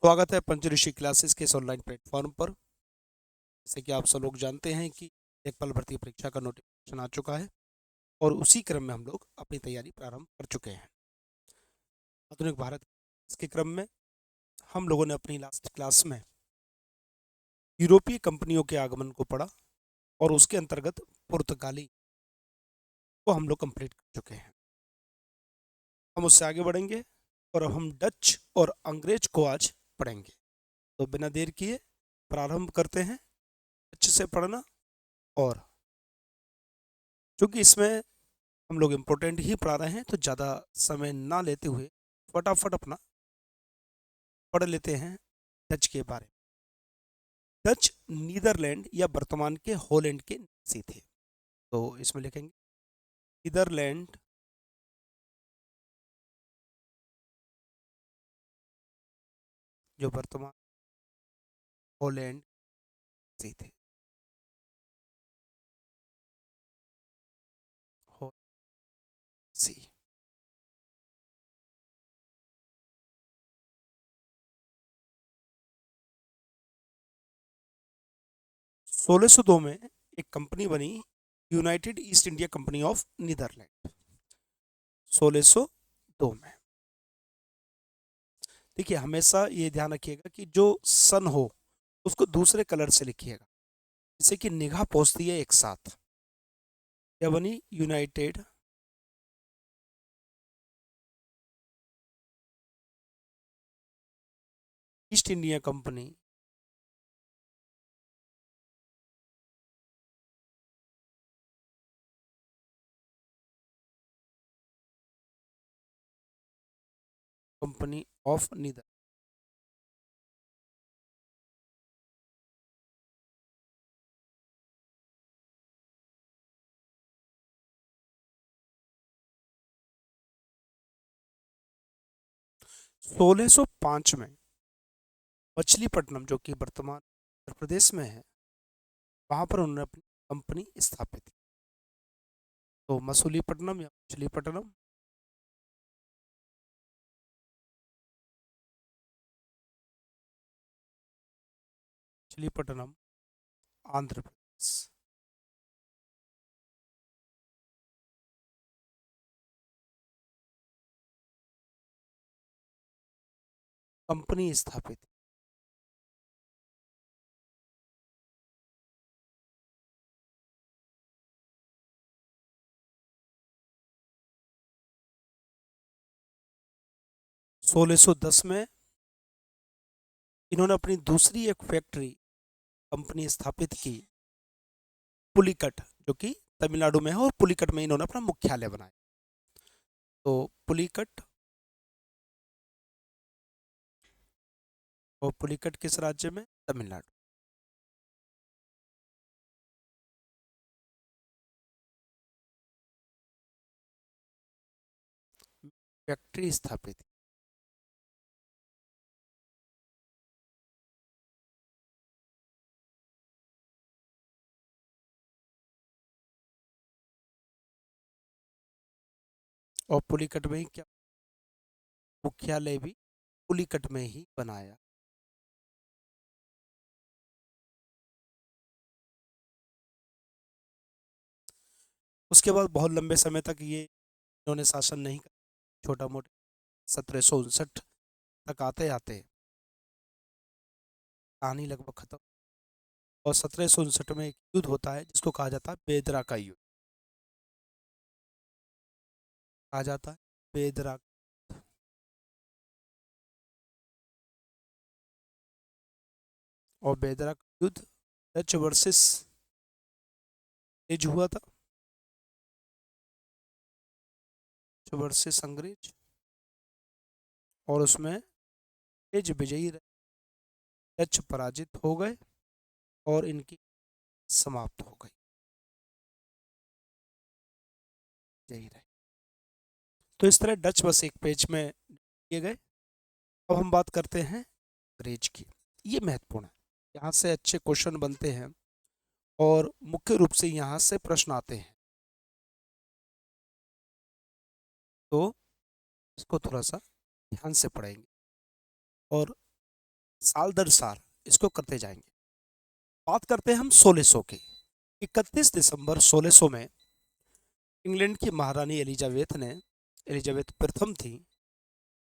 स्वागत है पंचऋषि क्लासेस के इस ऑनलाइन प्लेटफॉर्म पर। जैसे कि आप सब लोग जानते हैं कि लेखपाल भर्ती परीक्षा का नोटिफिकेशन आ चुका है और उसी क्रम में हम लोग अपनी तैयारी प्रारंभ कर चुके हैं। आधुनिक भारत के क्रम में हम लोगों ने अपनी लास्ट क्लास में यूरोपीय कंपनियों के आगमन को पढ़ा और उसके अंतर्गत पुर्तगाली को हम लोग कंप्लीट कर चुके हैं। हम उससे आगे बढ़ेंगे और अब हम डच और अंग्रेज को आज पढ़ेंगे। तो बिना देर किए प्रारंभ करते हैं डच से पढ़ना। और चूंकि इसमें हम लोग इम्पोर्टेंट ही पढ़ा रहे हैं तो ज़्यादा समय ना लेते हुए फटाफट अपना पढ़ लेते हैं डच के बारे में। डच नीदरलैंड या वर्तमान के हॉलैंड के निवासी थे। तो इसमें लिखेंगे नीदरलैंड जो वर्तमान हॉलैंड से थे। सी 1602 में एक कंपनी बनी, United East India Company of Netherland. 1602 में देखिए, हमेशा ये ध्यान रखिएगा कि जो सन हो उसको दूसरे कलर से लिखिएगा, जिससे कि निगाह पहुंचती है एक साथ। क्या बनी? United East India company company of neither. सोलह सौ पांच में मछलीपट्टनम, जो कि वर्तमान उत्तर प्रदेश में है, वहां पर उन्होंने अपनी कंपनी स्थापित की। तो मसूलीपट्टनम या मछलीपट्टनम, मछलीपट्टनम, आंध्र प्रदेश। कंपनी स्थापित। सोलह सौ दस में इन्होंने अपनी दूसरी एक फैक्ट्री कंपनी स्थापित की, पुलिकट, जो कि तमिलनाडु में है, और पुलिकट में इन्होंने अपना मुख्यालय बनाया। तो पुलिकट, और पुलिकट किस राज्य में? तमिलनाडु। फैक्ट्री स्थापित। और पुलिकट में ही क्या मुख्यालय भी पुलिकट में ही बनाया। उसके बाद बहुत लंबे समय तक ये इन्होंने शासन नहीं किया, छोटा मोटा 1759 तक आते आते कहानी लगभग खत्म। और 1759 में एक युद्ध होता है जिसको कहा जाता है बेदरा का युद्ध। कहा जाता है बेदरा। और बेदरा का युद्ध डच वर्सेस अंग्रेज हुआ था। डच वर्सेस अंग्रेज, और उसमें अंग्रेज विजयी रहे, डच पराजित हो गए और इनकी समाप्त हो गई। यही रहे। तो इस तरह डच बस एक पेज में किए गए। अब हम बात करते हैं अंग्रेज की। ये महत्वपूर्ण है, यहाँ से अच्छे क्वेश्चन बनते हैं और मुख्य रूप से यहाँ से प्रश्न आते हैं। तो इसको थोड़ा सा ध्यान से पढ़ेंगे और साल दर साल इसको करते जाएंगे। बात करते हैं हम 1600 की। 31 दिसंबर 1600 में इंग्लैंड की महारानी एलिजाबेथ प्रथम थी।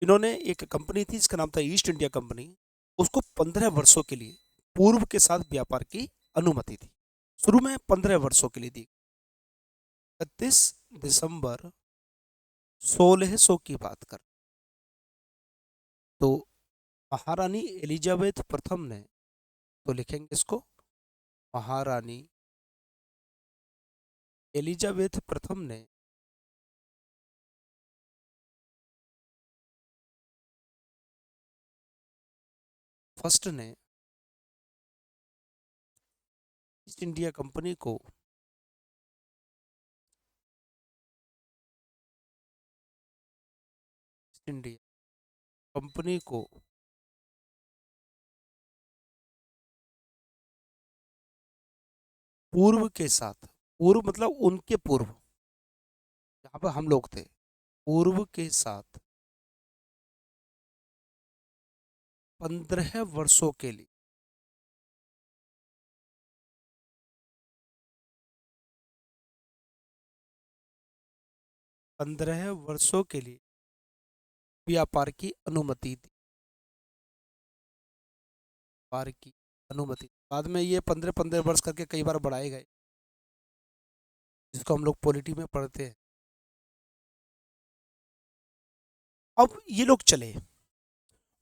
इन्होंने एक कंपनी थी जिसका नाम था ईस्ट इंडिया कंपनी, उसको 15 वर्षों के लिए पूर्व के साथ व्यापार की अनुमति थी। शुरू में 15 वर्षों के लिए दी। 31 दिसंबर 1600 की बात कर तो महारानी एलिजाबेथ प्रथम ने, तो लिखेंगे इसको महारानी एलिजाबेथ प्रथम ने फर्स्ट ने ईस्ट इंडिया कंपनी को ईस्ट इंडिया कंपनी को पूर्व के साथ, पूर्व मतलब उनके पूर्व, जहां पर हम लोग थे, पूर्व के साथ 15 वर्षों के लिए 15 वर्षों के लिए व्यापार की अनुमति दी। व्यापार की अनुमति बाद में ये 15-15 वर्ष करके कई बार बढ़ाए गए, जिसको हम लोग पॉलिटी में पढ़ते हैं। अब ये लोग चले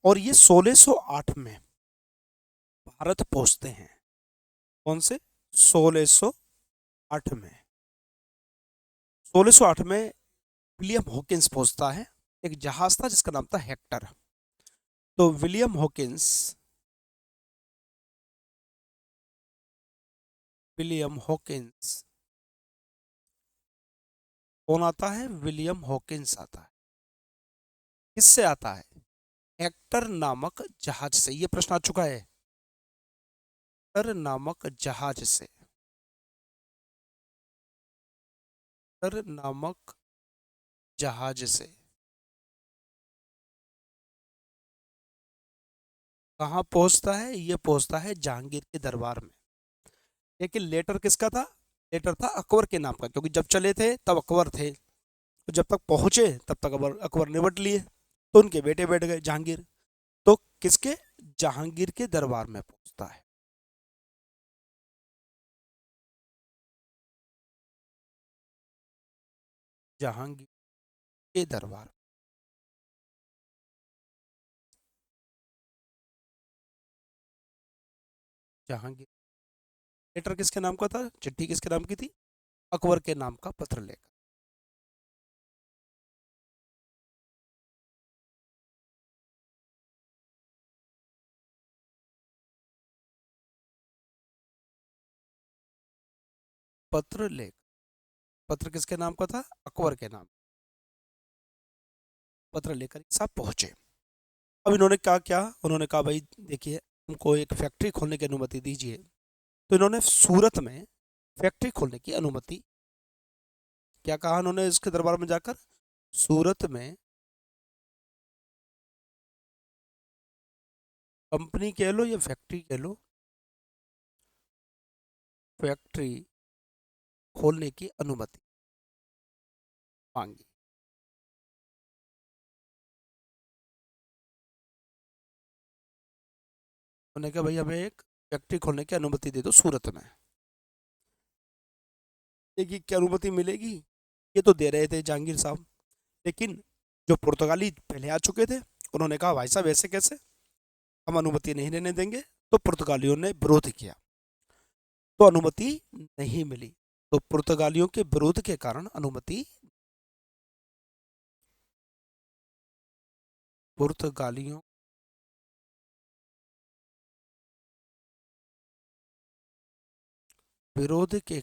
और ये 1608 में भारत पहुंचते हैं। कौन से? 1608 में 1608 में विलियम हॉकिंस पहुंचता है। एक जहाज था जिसका नाम था हेक्टर। तो विलियम हॉकिंस कौन आता है? विलियम हॉकिंस आता है। किससे आता है? हेक्टर नामक जहाज से। ये प्रश्न आ चुका है। हेक्टर नामक जहाज से, हेक्टर नामक जहाज से कहाँ पहुंचता है? ये पहुंचता है जहांगीर के दरबार में। लेकिन लेटर किसका था? लेटर था अकबर के नाम का, क्योंकि जब चले थे तब अकबर थे, तो जब तक पहुंचे तब तक अकबर निपट लिए, तो उनके बेटे बैठ गए जहांगीर। तो किसके? जहांगीर के दरबार में पहुंचता है। जहांगीर के दरबार। जहांगीर। लेटर किसके नाम का था? चिट्ठी किसके नाम की थी? अकबर के नाम का पत्र लेकर। पत्र लेख। पत्र किसके नाम का था? अकबर के नाम। पत्र लेकर साहब पहुंचे। अब इन्होंने क्या क्या, उन्होंने कहा भाई देखिए हमको एक फैक्ट्री खोलने की अनुमति दीजिए। तो इन्होंने सूरत में फैक्ट्री खोलने की अनुमति, क्या कहा उन्होंने इसके दरबार में जाकर? सूरत में कंपनी कह लो या फैक्ट्री कह लो, फैक्ट्री खोलने की अनुमति मांगी। उन्होंने कहा भाई हमें एक फैक्ट्री खोलने की अनुमति दे दो सूरत में। देखिए क्या अनुमति मिलेगी, ये तो दे रहे थे जहांगीर साहब, लेकिन जो पुर्तगाली पहले आ चुके थे उन्होंने कहा भाई साहब ऐसे कैसे, हम अनुमति नहीं लेने देंगे। तो पुर्तगालियों ने विरोध किया, तो अनुमति नहीं मिली। तो पुर्तगालियों के विरोध के कारण अनुमति, पुर्तगालियों विरोध के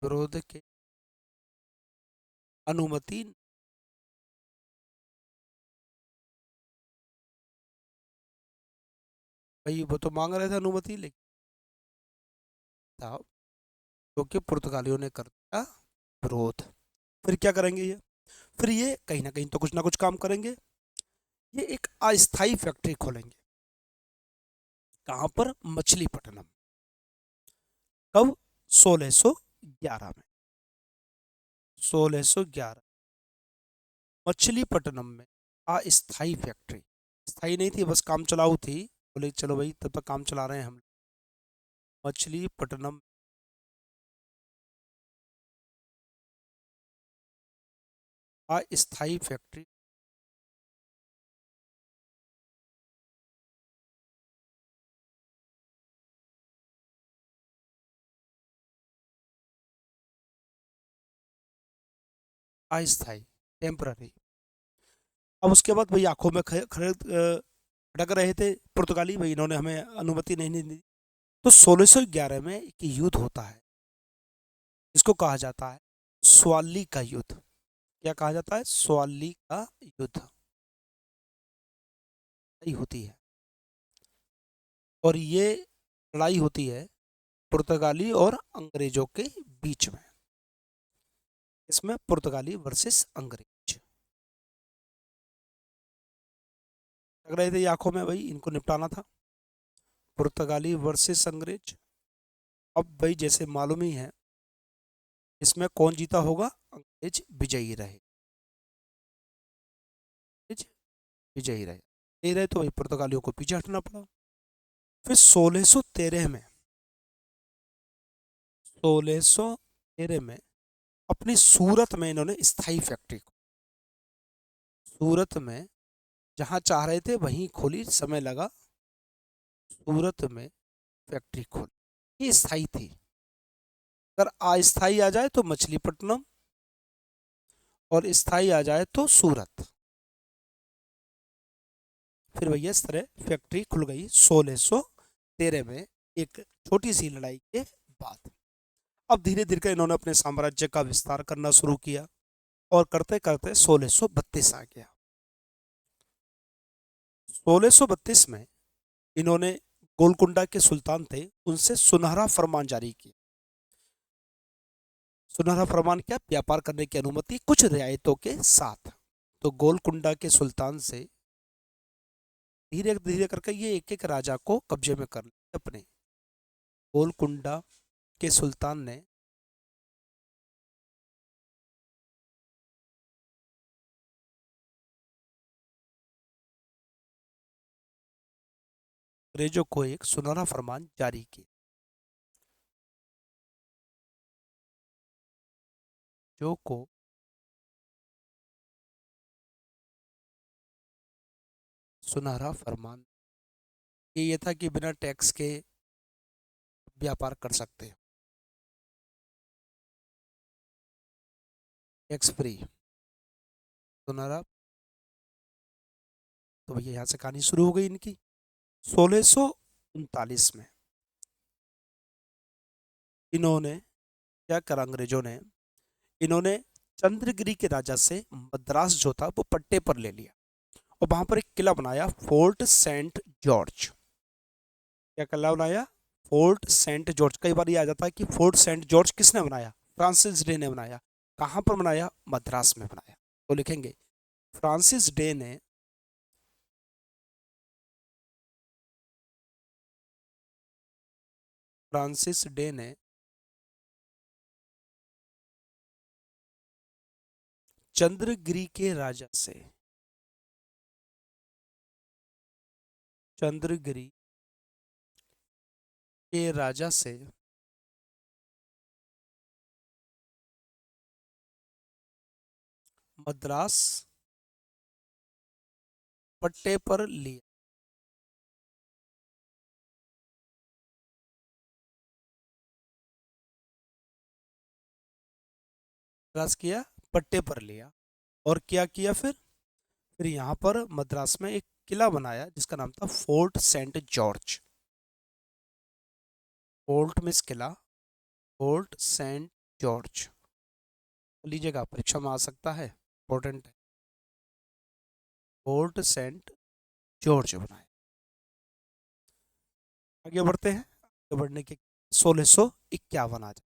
विरोध के अनुमति, भाई वो तो मांग रहे थे अनुमति, लेकिन साहब क्योंकि पुर्तगालियों ने कर दिया विरोध। फिर क्या करेंगे ये? फिर ये कहीं ना कुछ ना कुछ काम करेंगे। ये एक अस्थाई फैक्ट्री खोलेंगे। कहाँ पर? मछलीपट्टनम। कब? 1611 में। 1611 मछलीपट्टनम में अस्थाई फैक्ट्री। स्थाई नहीं थी, बस काम चलाऊ थी। बोले चलो भाई तब तक काम चला रहे हैं हम। मछलीपट्टनम अस्थाई फैक्ट्री। अस्थाई, टेम्पररी। अब उसके बाद भाई आंखों में खड़क रहे थे पुर्तगाली, भाई इन्होंने हमें अनुमति नहीं दी। तो 1611 में एक युद्ध होता है, इसको कहा जाता है स्वाली का युद्ध। क्या कहा जाता है? स्वाली का युद्ध। लड़ाई होती है, और ये लड़ाई होती है पुर्तगाली और अंग्रेजों के बीच में। इसमें पुर्तगाली वर्सेस अंग्रेज लग रहे थे ये आंखों में, भाई इनको निपटाना था। पुर्तगाली वर्सेस अंग्रेज। अब भाई जैसे मालूम ही है, इसमें कौन जीता होगा? अंग्रेज विजयी रहे। अंग्रेज विजयी रहे। यही रहे तो भाई पुर्तगालियों को पीछे हटना पड़ा। फिर 1613 में, 1613 में अपनी सूरत में इन्होंने स्थाई फैक्ट्री को, सूरत में जहां चाह रहे थे वहीं खोली, समय लगा। सूरत में फैक्ट्री खोली, ये स्थाई थी। अगर अस्थाई आ जाए तो मछलीपट्टनम, और स्थाई आ जाए तो सूरत। फिर भैया इस तरह फैक्ट्री खुल गई 1613 में, एक छोटी सी लड़ाई के बाद। अब धीरे धीरे इन्होंने अपने साम्राज्य का विस्तार करना शुरू किया, और करते करते 1632 आ गया। 1632 में इन्होंने गोलकुंडा के सुल्तान थे, उनसे सुनहरा फरमान जारी किया। सुनहरा फरमान क्या? व्यापार करने की अनुमति कुछ रियायतों के साथ। तो गोलकुंडा के सुल्तान से धीरे धीरे करके ये एक एक राजा को कब्जे में कर लिया अपने। गोलकुंडा के सुल्तान ने अंग्रेजों को एक सुनहरा फरमान जारी किया, जो को सुनहरा फरमान ये था कि बिना टैक्स के व्यापार कर सकते हैं, टैक्स फ्री, सुनहरा। तो भैया यहाँ से कहानी शुरू हो गई इनकी। 1639 में इन्होंने क्या करा? अंग्रेजों ने, इन्होंने चंद्रगिरी के राजा से मद्रास जो था वो पट्टे पर ले लिया, और वहां पर एक किला बनाया, फोर्ट सेंट जॉर्ज। क्या किला बनाया? Fort Saint George. कई बार ये आ जाता है कि फोर्ट सेंट जॉर्ज किसने बनाया? फ्रांसिस डे ने बनाया। कहाँ पर बनाया? मद्रास में बनाया। तो लिखेंगे फ्रांसिस डे ने फ्रांसिस डे ने चंद्रगिरी के राजा से, चंद्रगिरी के राजा से मद्रास पट्टे पर लिया। मद्रास किया, पट्टे पर लिया। और क्या किया फिर यहाँ पर मद्रास में एक किला बनाया जिसका नाम था फोर्ट सेंट जॉर्ज। फोर्ट मिस किला, फोर्ट सेंट जॉर्ज। लीजिएगा, परीक्षा में आ सकता है, इंपॉर्टेंट है। फोर्ट सेंट जॉर्ज बनाया। आगे बढ़ते हैं। आगे बढ़ने के 1651 आ जाए।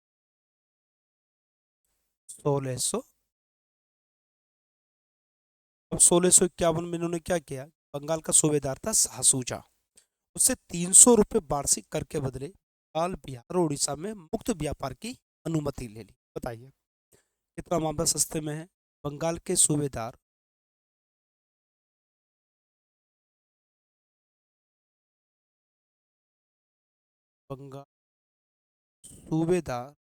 1651 अब 1651 में इन्होंने क्या किया, बंगाल का सूबेदार था शाह सूजा, उससे 300 रुपये वार्षिक कर के बदले बंगाल, बिहार और उड़ीसा में मुक्त व्यापार की अनुमति ले ली। बताइए कितना मामला सस्ते में है। बंगाल के सूबेदार, बंगाल सूबेदार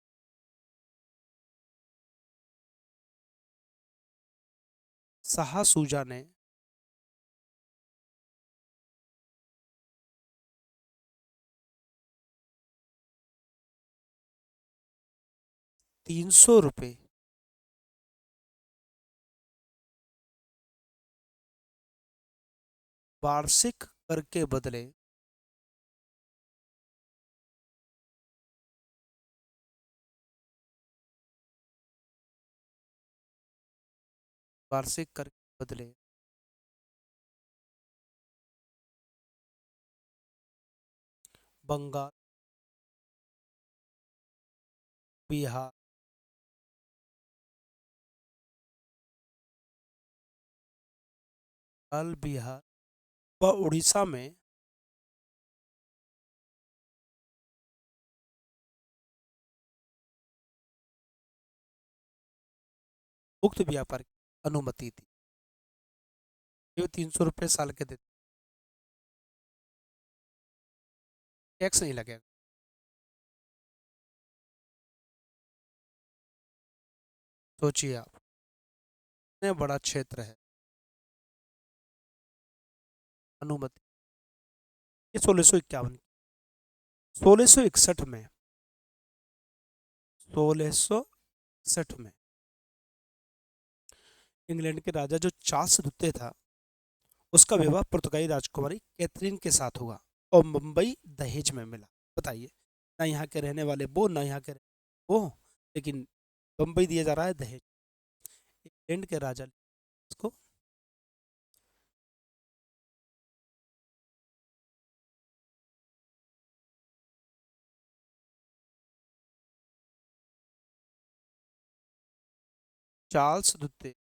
शाह सूजा ने 300 रुपये वार्षिक कर के बदले वार्षिक कर के बदले बंगाल, बिहार, बंगाल, बिहार व उड़ीसा में मुक्त व्यापार की अनुमति थी। ये 300 रुपये साल के देते, टैक्स नहीं लगेगा। सोचिए आप, इतने बड़ा क्षेत्र है, अनुमति। ये 1651, 1661 में, 1661 में इंग्लैंड के राजा जो चार्ल्स द्वितीय था, उसका विवाह पुर्तगाली राजकुमारी कैथरीन के साथ हुआ और मुंबई दहेज में मिला। बताइए, ना यहाँ के रहने वाले वो, ना यहाँ के वो, लेकिन मुंबई दिया जा रहा है दहेज। इंग्लैंड के राजा इसको 2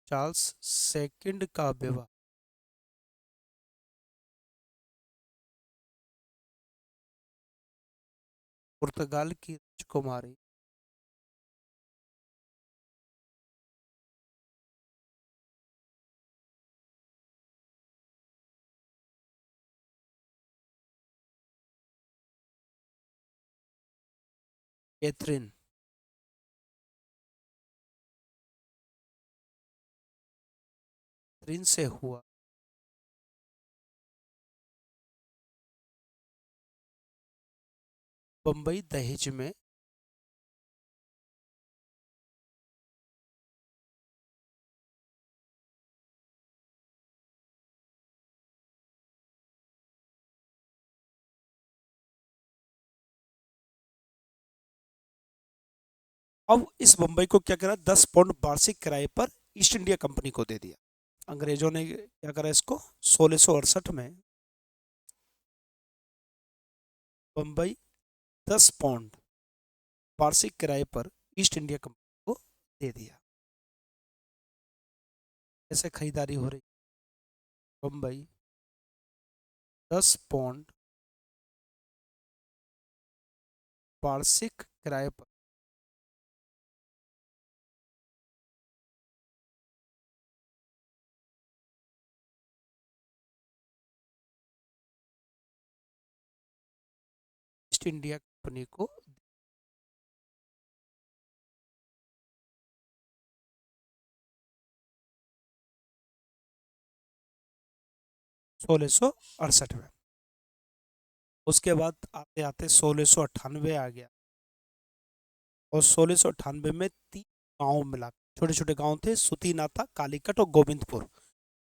चार्ल्स सेकंड का विवाह पुर्तगाल की राजकुमारी कैथरीन कैथरीन से हुआ। बम्बई दहेज में अब इस बम्बई को क्या करा, 10 पाउंड वार्षिक किराए पर ईस्ट इंडिया कंपनी को दे दिया। अंग्रेजों ने क्या करा, इसको 1668 में बम्बई 10 पाउंड वार्षिक किराए पर ईस्ट इंडिया कंपनी को दे दिया। ऐसे खरीदारी हो रही। बम्बई 10 पाउंड वार्षिक किराए पर ईस्ट इंडिया कंपनी को 1668 में। उसके बाद आते आते 1698 आ गया और 1698 में 3 गांव मिला, छोटे छोटे गांव थे, सुती नाता, कालीकट और गोविंदपुर,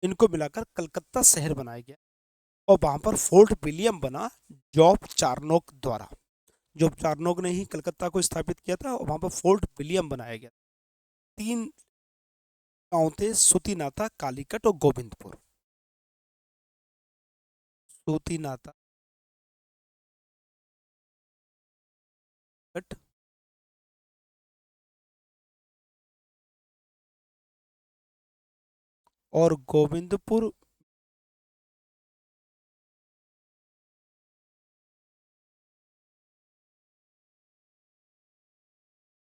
इनको मिलाकर कलकत्ता शहर बनाया गया और वहां पर फोर्ट विलियम बना, जॉब चार्नोक द्वारा। जॉब चार्नोक ने ही कलकत्ता को स्थापित किया था और वहां पर फोर्ट विलियम बनाया गया। 3 गांव थे, सुती नाता, कालीकट और गोविंदपुर। सूती नाता, कट और गोविंदपुर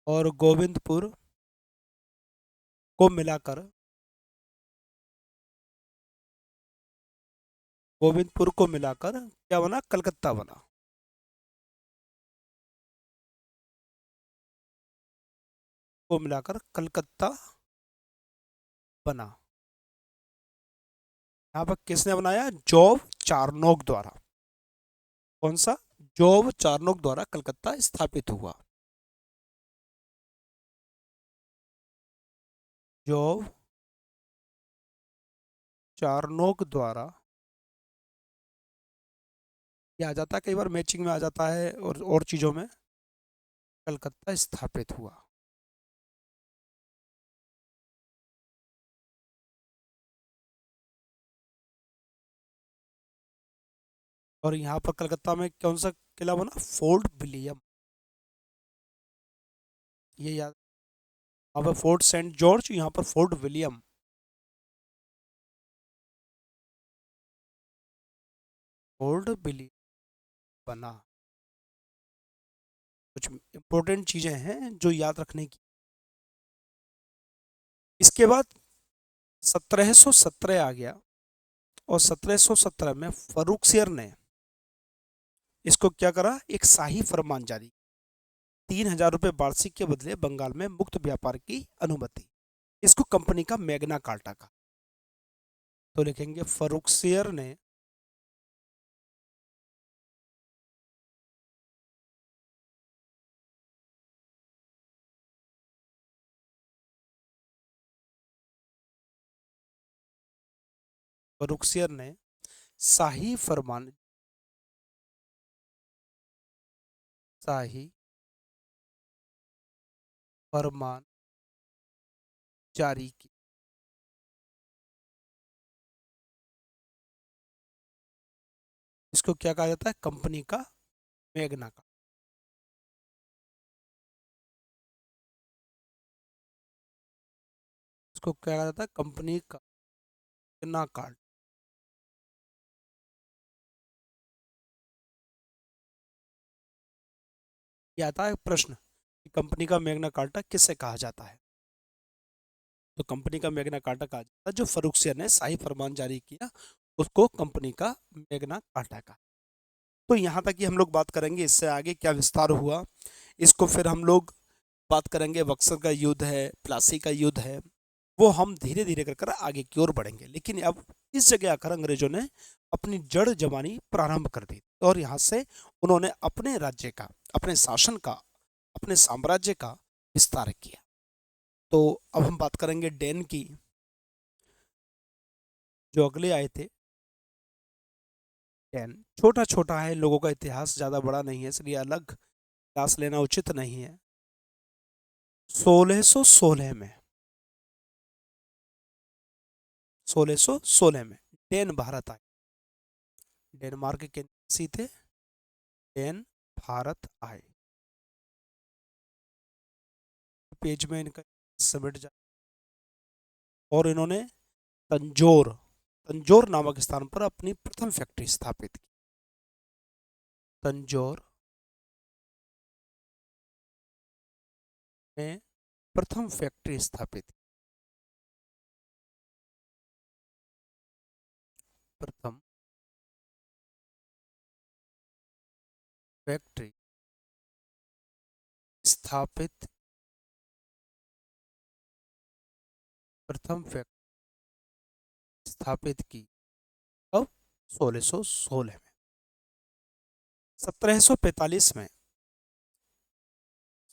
और गोविंदपुर को मिलाकर क्या बना? कलकत्ता बना। को मिलाकर कलकत्ता बना। यहाँ पर किसने बनाया? जॉब चार्नोक द्वारा। कौन सा? जॉब चार्नोक द्वारा कलकत्ता स्थापित हुआ। जॉब चार्नोक द्वारा, ये आ जाता है कई बार मैचिंग में आ जाता है और चीजों में, कलकत्ता स्थापित हुआ। और यहाँ पर कलकत्ता में कौन सा किला बना? Fort William. ये याद, यहाँ पर फोर्ट सेंट जॉर्ज, यहाँ पर फोर्ट विलियम। फोर्ट विलियम बना। कुछ इंपॉर्टेंट चीजें हैं जो याद रखने की। इसके बाद 1717 आ गया, और 1717 में फर्रुखसियर ने इसको क्या करा? एक शाही फरमान जारी, 3,000 रुपये वार्षिक के बदले बंगाल में मुक्त व्यापार की अनुमति। इसको कंपनी का मैग्ना कार्टा का। तो लिखेंगे फर्रुखसियर ने फर्रुखसियर ने शाही फरमान शाही फरमान जारी की। इसको क्या कहा जाता है? कंपनी का मैग्ना कार्टा। इसको क्या कहा जाता है? कंपनी का मैग्ना कार्टा। ये आता है प्रश्न कि कंपनी का मैग्ना कार्टा किसे कहा जाता है? तो कंपनी का मैग्ना कार्टा कहा जाता है जो फर्रुखसियर ने शाही फरमान जारी किया, उसको कंपनी का मैग्ना कार्टा का। तो यहाँ तक ही हम लोग बात करेंगे। इससे आगे क्या विस्तार हुआ, इसको फिर हम लोग बात करेंगे। बक्सर का युद्ध है, प्लासी का युद्ध है, वो हम धीरे धीरे कर कर आगे की ओर बढ़ेंगे। लेकिन अब इस जगह आकर अंग्रेजों ने अपनी जड़ जमानी प्रारंभ कर दी, और यहाँ से उन्होंने अपने राज्य का, अपने शासन का, अपने साम्राज्य का विस्तार किया। तो अब हम बात करेंगे डेन की, जो अगले आए थे। डेन छोटा छोटा है, लोगों का इतिहास ज़्यादा बड़ा नहीं है, इसलिए अलग क्लास लेना उचित नहीं है। 1616 में 1616 में डेन भारत आए। डेनमार्क के निवासी थे, डेन भारत आए। पेज में इनका समिट जा, और इन्होंने तंजोर तंजोर नामक स्थान पर अपनी प्रथम फैक्ट्री स्थापित की। तंजोर में प्रथम फैक्ट्री स्थापित की। प्रथम फैक्ट्री स्थापित प्रथम फैक्ट्री स्थापित की अब 1616 में। 1745 में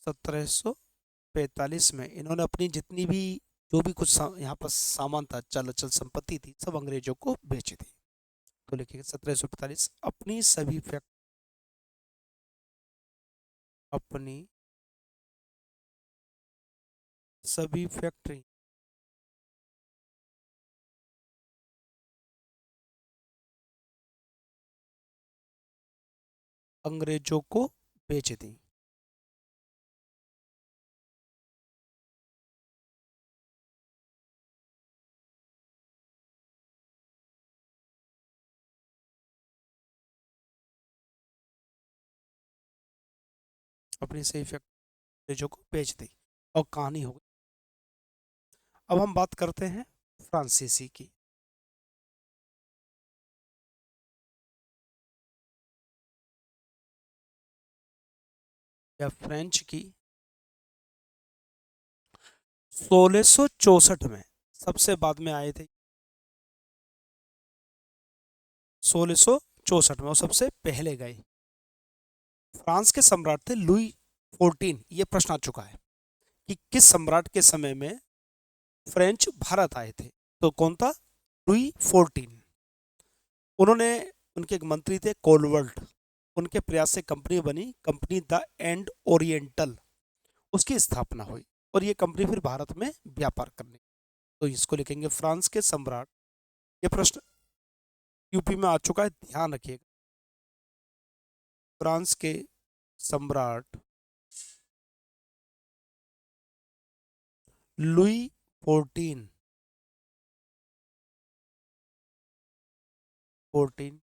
1745 में इन्होंने अपनी जितनी भी, जो भी कुछ यहाँ पर सामान था, चल अचल संपत्ति थी, सब अंग्रेजों को बेच दी। तो लिखिए 1745 अपनी सभी फैक्ट्री अंग्रेजों को बेच दी। अपनी सही फैक्ट्रियों को बेच दी और कहानी हो गई। अब हम बात करते हैं फ्रांसीसी की। या फ्रेंच की 1664 में, सबसे बाद में आए थे 1664 में, वो सबसे पहले गए। फ्रांस के सम्राट थे लुई 14। ये प्रश्न आ चुका है कि किस सम्राट के समय में फ्रेंच भारत आए थे। तो कौन था? लुई 14। उन्होंने, उनके एक मंत्री थे कोलवर्ट, उनके प्रयास से कंपनी बनी, कंपनी द एंड ओरिएंटल, उसकी स्थापना हुई और ये कंपनी फिर भारत में व्यापार करने। तो इसको लिखेंगे फ्रांस के सम्राट। ये प्रश्न यूपी में आ चुका है, ध्यान रखिएगा। फ्रांस के सम्राट लुई 14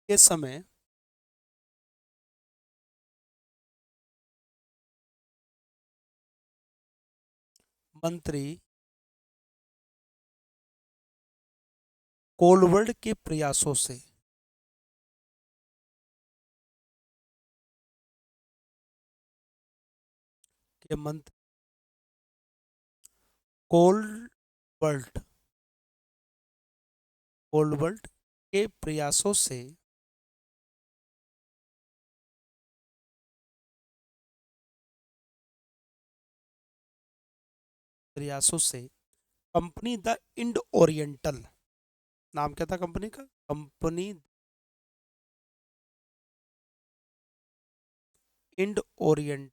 के समय मंत्री कोलवर्ड के प्रयासों से के मंत्री कोलवर्ट कोलवर्ट के प्रयासों से कंपनी द इंड ओरिएंटल, नाम क्या था कंपनी का? कंपनी इंड ओरिएंट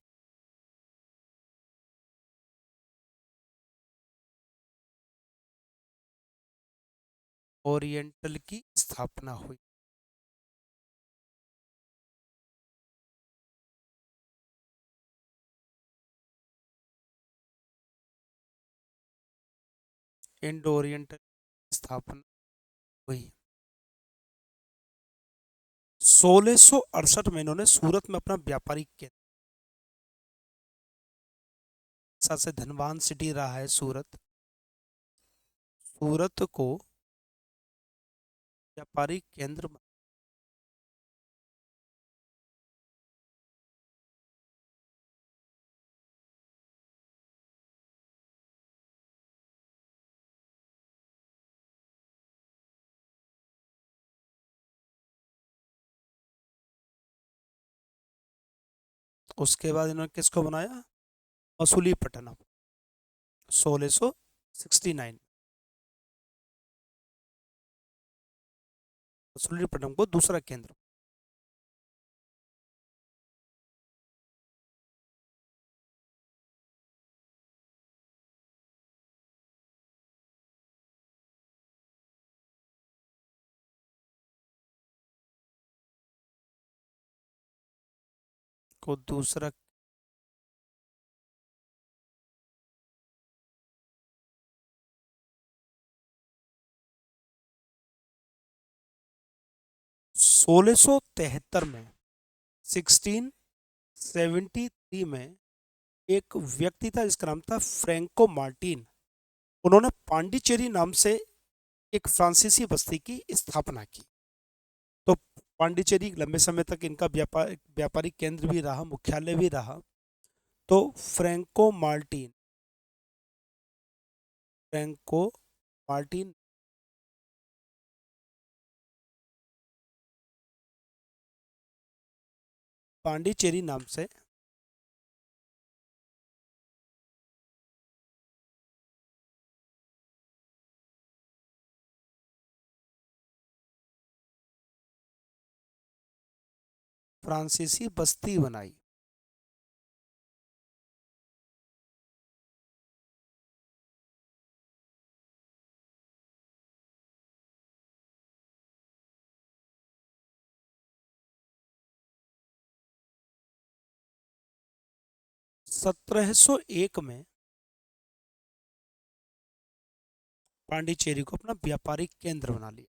ओरिएंटल की स्थापना हुई। इंड ओरिएंटल की स्थापना हुई 1668 में। इन्होंने सूरत में अपना व्यापारिक केंद्र, सबसे धनवान सिटी रहा है सूरत, सूरत को व्यापारिक केंद्र। उसके बाद इन्होंने किसको बनाया? मसूलीपट्टनम, 1669। मसूलीपट्टनम को दूसरा केंद्र। को दूसरा 1673 में, 1673 में एक व्यक्ति था जिसका नाम था फ्रैंको मार्टिन। उन्होंने पांडिचेरी नाम से एक फ्रांसीसी बस्ती की स्थापना की। तो पांडिचेरी लंबे समय तक इनका व्यापारिक केंद्र भी रहा, मुख्यालय भी रहा। तो फ्रैंको मार्टिन पांडिचेरी नाम से फ्रांसीसी बस्ती बनाई। सत्रह सौ एक में पांडिचेरी को अपना व्यापारिक केंद्र बना लिया।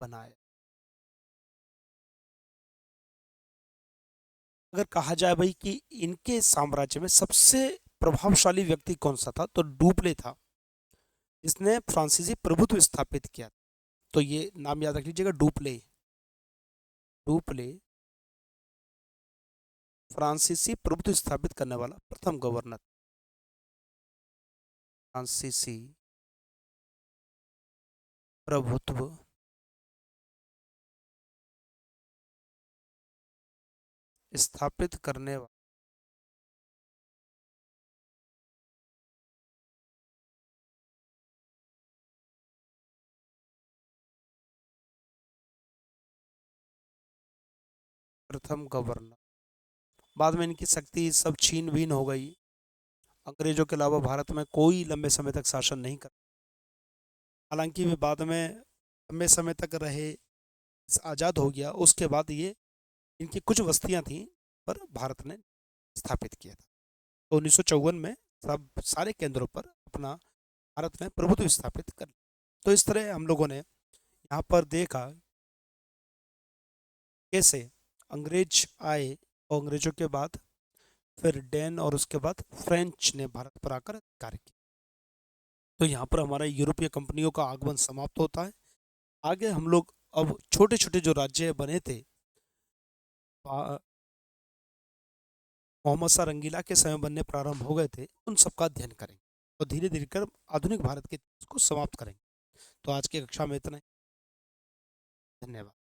बनाया। अगर कहा जाए भाई कि इनके साम्राज्य में सबसे प्रभावशाली व्यक्ति कौन सा था, तो डुप्ले था, जिसने फ्रांसीसी प्रभुत्व स्थापित किया। तो ये नाम याद रख लीजिएगा, डुप्ले। डुप्ले फ्रांसीसी प्रभुत्व स्थापित करने वाला प्रथम गवर्नर। फ्रांसीसी प्रभुत्व स्थापित करने वाला प्रथम गवर्नर। बाद में इनकी शक्ति सब छीन बीन हो गई। अंग्रेजों के अलावा भारत में कोई लंबे समय तक शासन नहीं कर, हालांकि वे बाद में लंबे समय तक रहे, आज़ाद हो गया उसके बाद ये, इनकी कुछ बस्तियां थीं पर भारत ने स्थापित किया था। तो 1954 में सब सारे केंद्रों पर अपना भारत ने प्रभुत्व स्थापित कर लिया। तो इस तरह हम लोगों ने यहाँ पर देखा कैसे अंग्रेज आए और अंग्रेजों के बाद फिर डैन और उसके बाद फ्रेंच ने भारत पर आकर कार्य किया। तो यहाँ पर हमारा यूरोपीय कंपनियों का आगमन समाप्त होता है। आगे हम लोग अब छोटे छोटे जो राज्य बने थे मोहम्मद शाह रंगीला के समय बनने प्रारंभ हो गए थे, उन सबका अध्ययन करेंगे और धीरे धीरे कर आधुनिक भारत के इतिहास को समाप्त करेंगे। तो आज की कक्षा में इतना ही। धन्यवाद।